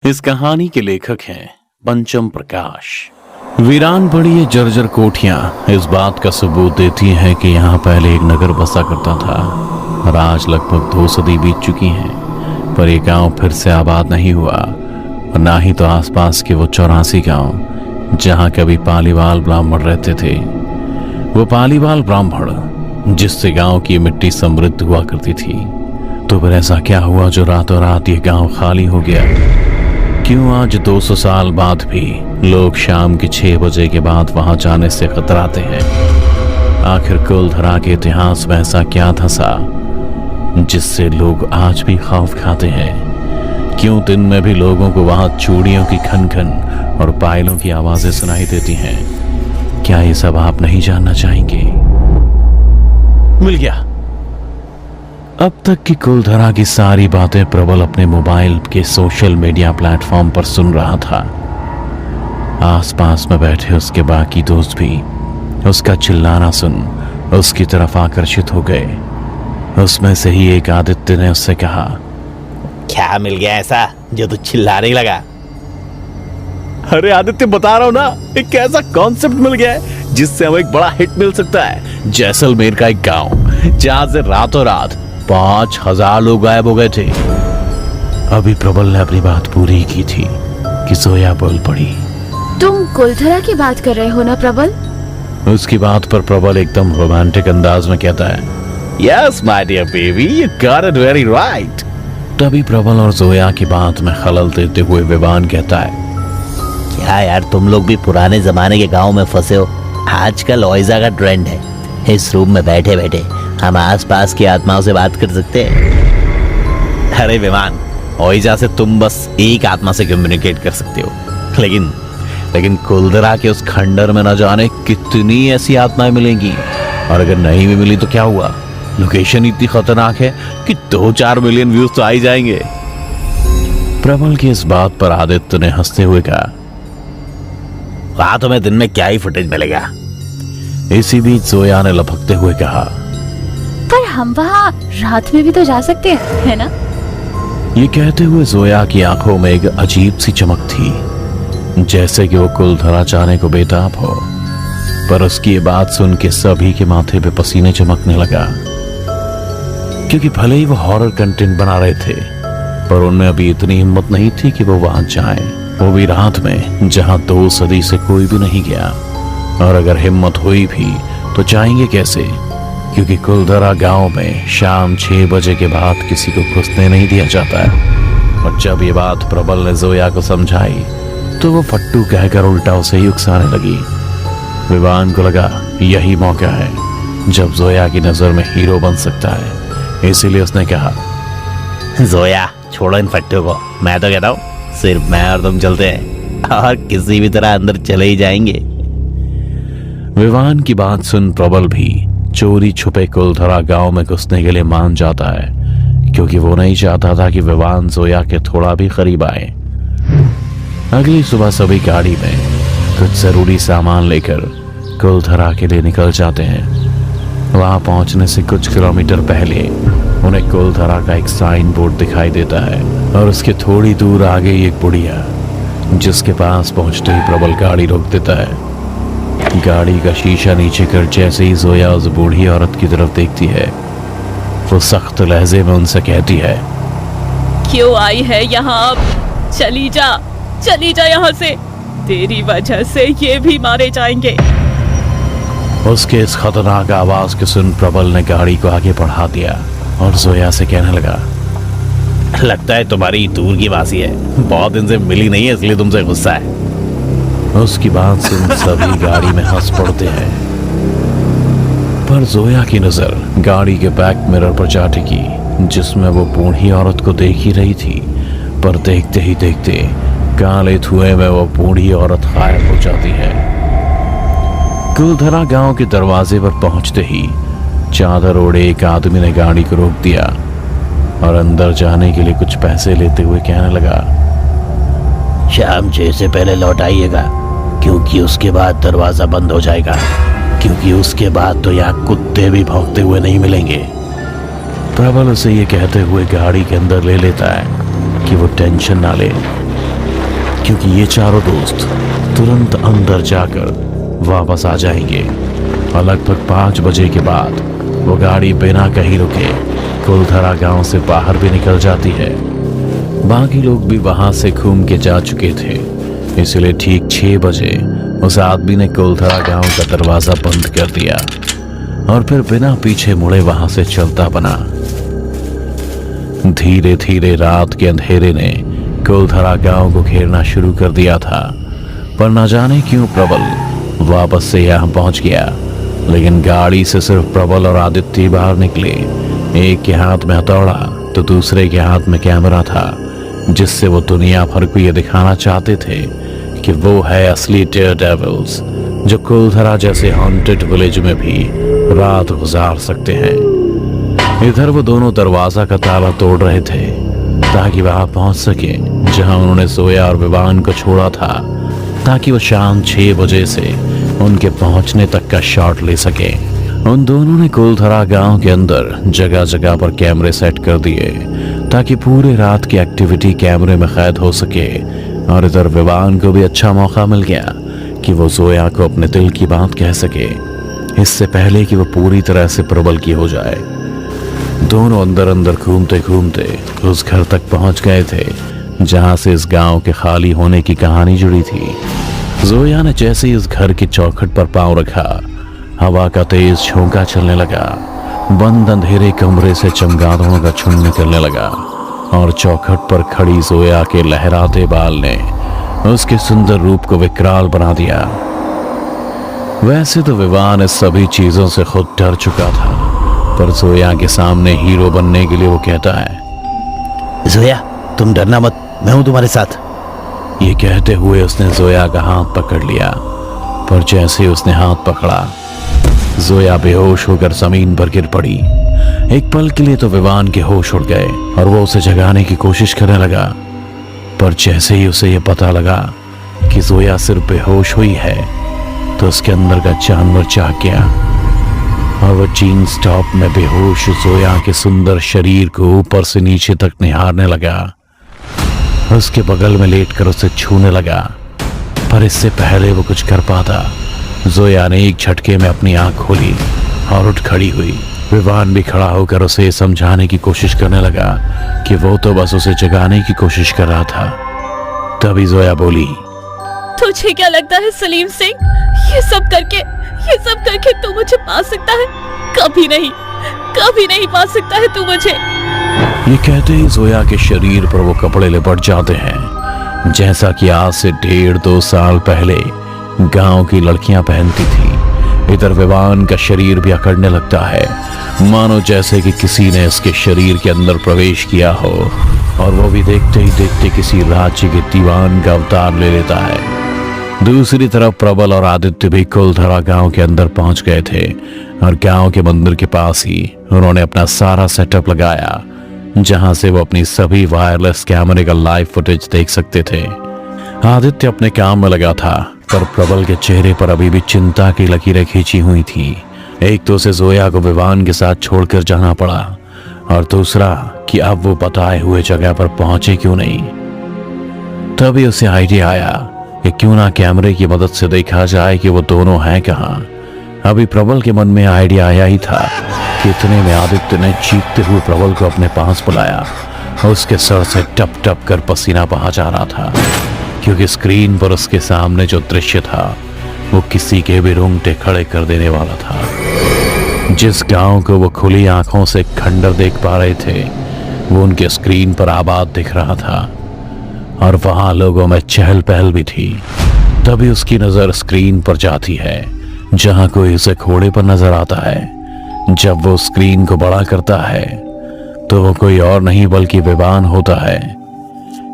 इस कहानी के लेखक हैं पंचम प्रकाश। वीरान पड़ी ये जर्जर कोठियां इस बात का सबूत देती हैं कि यहाँ पहले एक नगर बसा करता था और आज लगभग 2 सदी बीत चुकी हैं, पर ये गांव फिर से आबाद नहीं हुआ और ना ही तो आसपास के वो 84 गांव जहाँ कभी पालीवाल ब्राह्मण रहते थे। वो पालीवाल ब्राह्मण जिससे गांव की मिट्टी समृद्ध हुआ करती थी, तो फिर ऐसा क्या हुआ जो रातों रात ये गांव खाली हो गया? क्यों आज 200 साल बाद भी लोग शाम के 6 बजे के बाद वहां जाने से कतराते हैं? आखिर कुलधरा के इतिहास में ऐसा क्या था सा जिससे लोग आज भी खौफ खाते हैं? क्यों दिन में भी लोगों को वहां चूड़ियों की खन खन और पायलों की आवाजें सुनाई देती हैं? क्या ये सब आप नहीं जानना चाहेंगे? मिल गया। अब तक की कुलधरा की सारी बातें प्रबल अपने मोबाइल के सोशल मीडिया प्लेटफॉर्म पर सुन रहा था। आसपास में बैठे उसके बाकी दोस्त भी उसका चिल्लाना सुन उसकी तरफ आकर्षित हो गए। उसमें से ही एक आदित्य ने उससे कहा, क्या मिल गया ऐसा जो तू चिल्लाने लगा? अरे आदित्य, बता रहा हूं ना, एक ऐसा कॉन्सेप्ट मिल गया है जिससे हमें एक बड़ा हिट मिल सकता है। जैसलमेर का एक गांव जहां से रातों रात 5000 लोग गायब हो गए थे। अभी प्रबल ने अपनी बात पूरी की थी कि जोया बोल पड़ी। तुम कुलधरा की बात कर रहे हो ना प्रबल? उसकी बात पर प्रबल एकदम रोमांटिक अंदाज में कहता है, yes my dear baby, you got it very right. तभी प्रबल और जोया की बात में खलल देते हुए विवान कहता है, क्या यार, तुम लोग भी पुराने जमाने के गांव में फंसे हो। आजकल ओइजा का ट्रेंड है। इस रूम में बैठे बैठे हम आसपास की आत्माओं से बात कर सकते हैं। अरे विमान, ओइजा से तुम बस एक आत्मा से कम्युनिकेट कर सकते हो, लेकिन कुलधरा के उस खंडर में न जाने कितनी ऐसी आत्माएं मिलेंगी। और अगर नहीं भी मिली तो क्या हुआ? लोकेशन इतनी खतरनाक है कि 2-4 मिलियन व्यूज तो आ ही जाएंगे। प्रबल की इस बात पर आदित्य ने हंसते हुए कहा, वहां तुम्हें दिन में क्या ही फुटेज मिलेगा। इसी बीच जोया ने लपकते हुए कहा, पर हम वहाँ रात में भी तो जा सकते हैं, है ना? ये कहते हुए जोया की आंखों में एक अजीब सी चमक थी, जैसे कि वो कुलधरा जाने को बेताब हो। पर उसकी ये बात सुन के सभी के माथे पे पसीने चमकने लगा, क्योंकि भले ही वो हॉरर कंटेंट बना रहे थे, पर उनमें अभी इतनी हिम्मत नहीं थी कि वो वहां जाएं, वो भी रात में जहां 2 सदी से कोई भी नहीं गया। और अगर हिम्मत हुई भी तो जाएंगे कैसे? क्योंकि कुलधरा गांव में शाम 6 बजे के बाद किसी को घुसने नहीं दिया जाता है। और जब ये बात प्रबल ने जोया को समझाई तो वो फट्टू कहकर उल्टा उसे ही उकसाने लगी। विवान को लगा यही मौका है जब जोया की नजर में हीरो बन सकता है, इसीलिए उसने कहा, जोया छोड़ो इन फट्टू को, मैं तो कहता हूँ सिर्फ मैं और तुम चलते हैं और किसी भी तरह अंदर चले ही जाएंगे। विवान की बात सुन प्रबल भी चोरी छुपे कुलधरा गांव में घुसने के लिए मान जाता है, क्योंकि वो नहीं चाहता था कि विवान जोया के थोड़ा भी करीब आए। अगली सुबह सभी गाड़ी में कुछ जरूरी सामान लेकर कुलधरा के लिए निकल जाते हैं। वहां पहुंचने से कुछ किलोमीटर पहले उन्हें कुलधरा का एक साइन बोर्ड दिखाई देता है और उसके थोड़ी दूर आगे एक बुढ़िया, जिसके पास पहुंचते ही प्रबल गाड़ी रोक देता है। गाड़ी का शीशा नीचे कर जैसे ही जोया उस बूढ़ी औरत की तरफ देखती है, वो सख्त लहजे में उनसे कहती है, क्यों आई है यहाँ? अब चली जा यहाँ से, तेरी वजह से ये भी मारे जाएंगे। उसके इस खतरनाक आवाज के सुन प्रबल ने गाड़ी को आगे बढ़ा दिया और जोया से कहने लगा, लगता है तुम्हारी दूर की वासी है, बहुत दिन से मिली नहीं है इसलिए तुमसे गुस्सा है। उसकी बात सुन सभी गाड़ी में हंस पड़ते हैं, पर जोया की नजर गाड़ी के बैक मिरर पर जा टिकी, जिसमें वो बूढ़ी औरत को देख ही रही थी। पर देखते ही देखते काले धुएं में वो बूढ़ी औरत गायब हो जाती है। कुलधरा गांव के दरवाजे पर पहुंचते ही चादर ओढ़े एक आदमी ने गाड़ी को रोक दिया और अंदर जाने के लिए कुछ पैसे लेते हुए कहने लगा, शाम 6 से पहले लौट आइएगा, क्योंकि उसके बाद दरवाजा बंद हो जाएगा, क्योंकि उसके बाद तो यहाँ कुत्ते भी भौंकते हुए नहीं मिलेंगे। प्रबल उसे ये कहते हुए गाड़ी के अंदर ले लेता है कि वो टेंशन ना ले, क्योंकि ये चारों दोस्त तुरंत अंदर जाकर वापस आ जाएंगे और लगभग 5 बजे के बाद वो गाड़ी बिना कहीं रुके कुलधरा गांव से बाहर भी निकल जाती है। बाकी लोग भी वहां से घूम के जा चुके थे, इसलिए ठीक 6 बजे उस आदमी ने कुलधरा गांव का दरवाजा बंद कर दिया और फिर बिना पीछे मुड़े वहां से चलता बना। धीरे धीरे रात के अंधेरे ने कुलधरा गांव को घेरना शुरू कर दिया था, पर न जाने क्यों प्रबल वापस से यहां पहुंच गया। लेकिन गाड़ी से सिर्फ प्रबल और आदित्य बाहर निकले। एक के हाथ में हथौड़ा तो दूसरे के हाथ में कैमरा था, जिससे वो दुनिया भर को ये दिखाना चाहते थे कि वो है असली डेयर डेविल्स, जो कुलधरा जैसे हॉन्टेड विलेज में भी रात गुजार सकते हैं। इधर वो दोनों दरवाजा का ताला तोड़ रहे थे ताकि वहां पहुंच सके जहां उन्होंने सोया और विवान को छोड़ा था, ताकि वो शाम 6 बजे से उनके पहुंचने तक का शॉट ले सके। उन दोनों ने कुलधरा गांव के अंदर जगह जगह पर कैमरे सेट कर दिए ताकि पूरे रात की एक्टिविटी कैमरे में कैद हो सके। और इधर विवान को भी अच्छा मौका मिल गया कि वो जोया को अपने दिल की बात कह सके, इससे पहले कि वो पूरी तरह से प्रबल की हो जाए। दोनों अंदर अंदर घूमते घूमते उस घर तक पहुंच गए थे जहां से इस गांव के खाली होने की कहानी जुड़ी थी। जोया ने जैसे ही उस घर की चौखट पर पांव रखा, हवा का तेज झोंका चलने लगा। बंद अंधेरे कमरे से चमगादड़ों का झुंड निकलने लगा और चौखट पर खड़ी जोया के लहराते बाल ने उसके सुंदर रूप को विकराल बना दिया। वैसे तो विवान इस सभी चीजों से खुद डर चुका था, पर जोया के सामने हीरो बनने के लिए वो कहता है, जोया तुम डरना मत, मैं हूं तुम्हारे साथ। ये कहते हुए उसने जोया का हाथ पकड़ लिया, पर जैसे ही उसने हाथ पकड़ा जोया बेहोश होकर जमीन पर गिर पड़ी। एक पल के लिए तो विवान के होश उड़ गए और वो उसे जगाने की कोशिश करने लगा, पर जैसे ही उसे ये पता लगा कि जोया सिर्फ बेहोश हुई है तो उसके अंदर का जानवर जाग गया और वो जीन्स टॉप में बेहोश जोया के सुंदर शरीर को ऊपर से नीचे तक निहारने लगा। उसके बगल में लेटकर उसे छूने लगा, पर इससे पहले वो कुछ कर पाता, जोया ने एक झटके में अपनी आंख खोली और उठ खड़ी हुई। विवान भी खड़ा होकर उसे समझाने की कोशिश करने लगा कि वो तो बस उसे जगाने की कोशिश कर रहा था। तभी जोया बोली, तुझे क्या लगता है सलीम सिंह, ये सब करके तू मुझे पा सकता है? कभी नहीं पा सकता है तू मुझे। ये कहते ही जोया के शरीर पर वो कपड़े लिपट जाते हैं जैसा कि आज से 1.5-2 साल पहले गांव की लड़कियां पहनती थी। इधर विवान का शरीर भी अकड़ने लगता है, मानो जैसे कि किसी ने इसके शरीर के अंदर प्रवेश किया हो, और वो भी देखते ही देखते किसी राज्य के दीवान का अवतार ले लेता है। दूसरी तरफ प्रबल और आदित्य भी कुलधरा गांव के अंदर पहुंच गए थे और गांव के मंदिर के पास ही उन्होंने अपना सारा सेटअप लगाया, जहां से वो अपनी सभी वायरलेस कैमरे का लाइव फुटेज देख सकते थे। आदित्य अपने काम में लगा था, पर प्रबल के चेहरे पर अभी भी चिंता की लकीरें खींची हुई थी। एक तो उसे जोया को विवान के साथ छोड़कर जाना पड़ा, और दूसरा कि अब वो बताए हुए जगह पर पहुंचे क्यों नहीं। तभी उसे आइडिया आया कि क्यों ना कैमरे की मदद से देखा जाए कि वो दोनों हैं कहाँ। अभी प्रबल के मन में आइडिया आया ही था कि इतने में आदित्य ने चीखते हुए प्रबल को अपने पास बुलाया और उसके सर से टप टप कर पसीना बहा जा रहा था, क्योंकि स्क्रीन पर उसके सामने जो दृश्य था वो किसी के भी रोंगटे खड़े कर देने वाला था। जिस गांव को वो खुली आंखों से खंडर देख पा रहे थे, वो उनके स्क्रीन पर आबाद दिख रहा था और वहां लोगों में चहल पहल भी थी। तभी उसकी नजर स्क्रीन पर जाती है जहां कोई उसे घोड़े पर नजर आता है। जब वो स्क्रीन को बड़ा करता है तो वो कोई और नहीं बल्कि विवान होता है,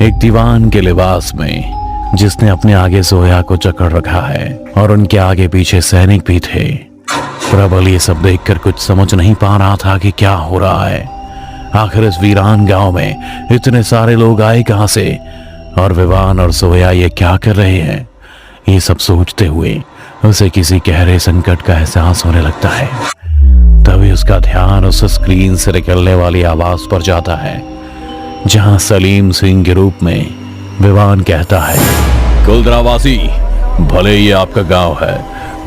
एक दीवान के लिबास में, जिसने अपने आगे जोया को जकड़ रखा है और उनके आगे पीछे सैनिक भी थे। प्रबल ये सब देखकर कुछ समझ नहीं पा रहा था कि क्या हो रहा है। आखिर इस वीरान गांव में इतने सारे लोग आए कहां से, और विवान और जोया ये क्या कर रहे हैं। ये सब सोचते हुए उसे किसी गहरे संकट का एहसास होने लगता है। तभी उसका ध्यान उस स्क्रीन से निकलने वाली आवाज पर जाता है, जहां सलीम सिंह के रूप में विवान कहता है, कुलद्रावासी, भले ये आपका गांव है,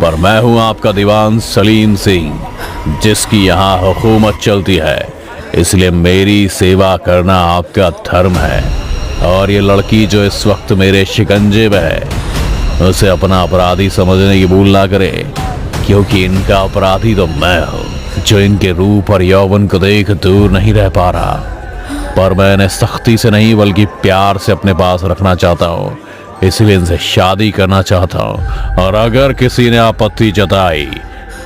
पर मैं हूं आपका दीवान सलीम सिंह, जिसकी यहाँ हुकूमत चलती है, इसलिए मेरी सेवा करना आपका धर्म है। और ये लड़की जो इस वक्त मेरे शिकंजे में है, उसे अपना अपराधी समझने की भूल ना करे, क्योंकि इनका अपराधी तो मैं हूँ, जो इनके रूप और यौवन को देख दूर नहीं रह पा रहा। पर मैं इन्हें सख्ती से नहीं बल्कि प्यार से अपने पास रखना चाहता हूँ, इसलिए इनसे शादी करना चाहता हूँ। और अगर किसी ने आपत्ति जताई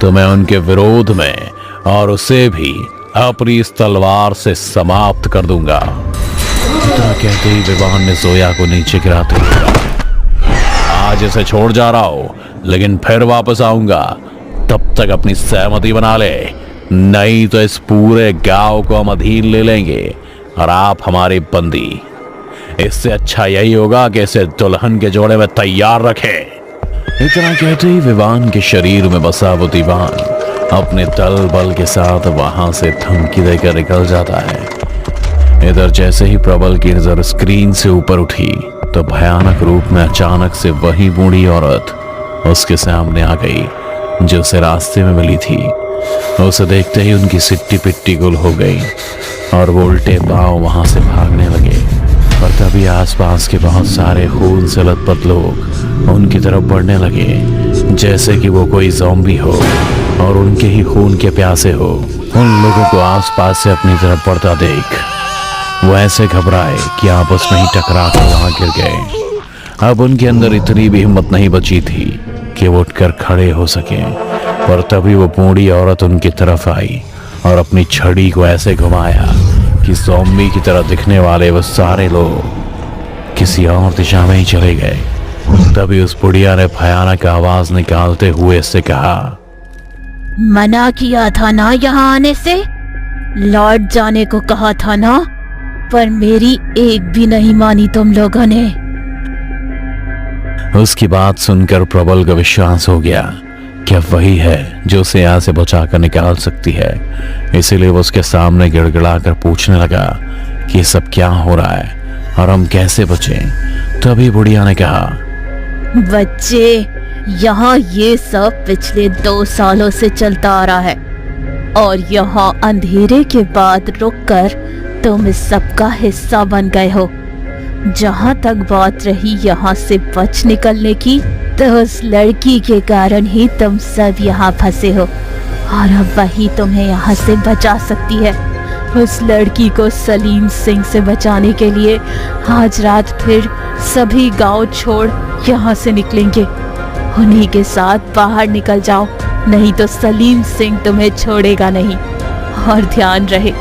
तो मैं उनके विरोध में और उसे भी अपनी इस तलवार से समाप्त कर दूंगा। इतना कहते ही विवान ने जोया को नीचे गिराते हुए कहा, आज इसे छोड़ जा रहा हूं, लेकिन फिर वापस आऊंगा। तब तक अपनी सहमति बना ले, नहीं तो इस पूरे गांव को हम अधीन ले लेंगे और आप हमारी बंदी। इससे अच्छा यही होगा कि इसे दुल्हन के जोड़े में तैयार रखे। इतना कहते ही विवान के शरीर में बसा वो दीवान अपने दल बल के साथ वहां से धमकी देकर निकल जाता है। इधर जैसे ही प्रबल की नजर स्क्रीन से ऊपर उठी तो भयानक रूप में अचानक से वही बूढ़ी औरत उसके सामने आ गई, जो उसे रास्ते में मिली थी। उसे देखते ही उनकी सिट्टी पिट्टी गुल हो गई और वो उल्टे पांव वहां से भागने लगे। पर तभी आसपास के बहुत सारे खून से लथपथ लोग उनकी तरफ बढ़ने लगे, जैसे कि वो कोई ज़ॉम्बी हो और उनके ही खून के प्यासे हो। उन लोगों को आसपास से अपनी तरफ बढ़ता देख वो ऐसे घबराए कि आपस में ही टकरा कर वहां गिर गए। अब उनके अंदर इतनी भी हिम्मत नहीं बची थी कि वो उठकर खड़े हो सके। पर तभी वो बूढ़ी औरत उनकी तरफ आई और अपनी छड़ी को ऐसे घुमाया कि ज़ॉम्बी की तरह दिखने वाले वो सारे लोग किसी और दिशा में ही चले गए। तभी उस बुढ़िया ने भयानक आवाज निकालते हुए इससे कहा, मना किया था ना यहाँ आने से, लौट जाने को कहा था ना, पर मेरी एक भी नहीं मानी तुम लोगों ने। उसकी बात सुनकर प्रबल का विश्वास हो गया कि अब वही है जो उसे यहाँ से बचाकर निकाल सकती है। इसीलिए वो उसके सामने गिड़गिड़ाकर पूछने लगा कि ये सब क्या हो रहा है और हम कैसे बचें। तभी बुढ़िया ने कहा, बच्चे, यहाँ ये सब पिछले 2 सालों से चलता आ रहा है और यहाँ अंधेरे के बाद रुककर तुम इस सब का हिस्सा बन गए हो। जहाँ तक बात रही यहाँ से बच निकलने की, तो उस लड़की के कारण ही तुम सब यहाँ फंसे हो और अब वही तुम्हें यहाँ से बचा सकती है। उस लड़की को सलीम सिंह से बचाने के लिए आज रात फिर सभी गांव छोड़ यहाँ से निकलेंगे। उन्हीं के साथ बाहर निकल जाओ, नहीं तो सलीम सिंह तुम्हें छोड़ेगा नहीं। और ध्यान रहे,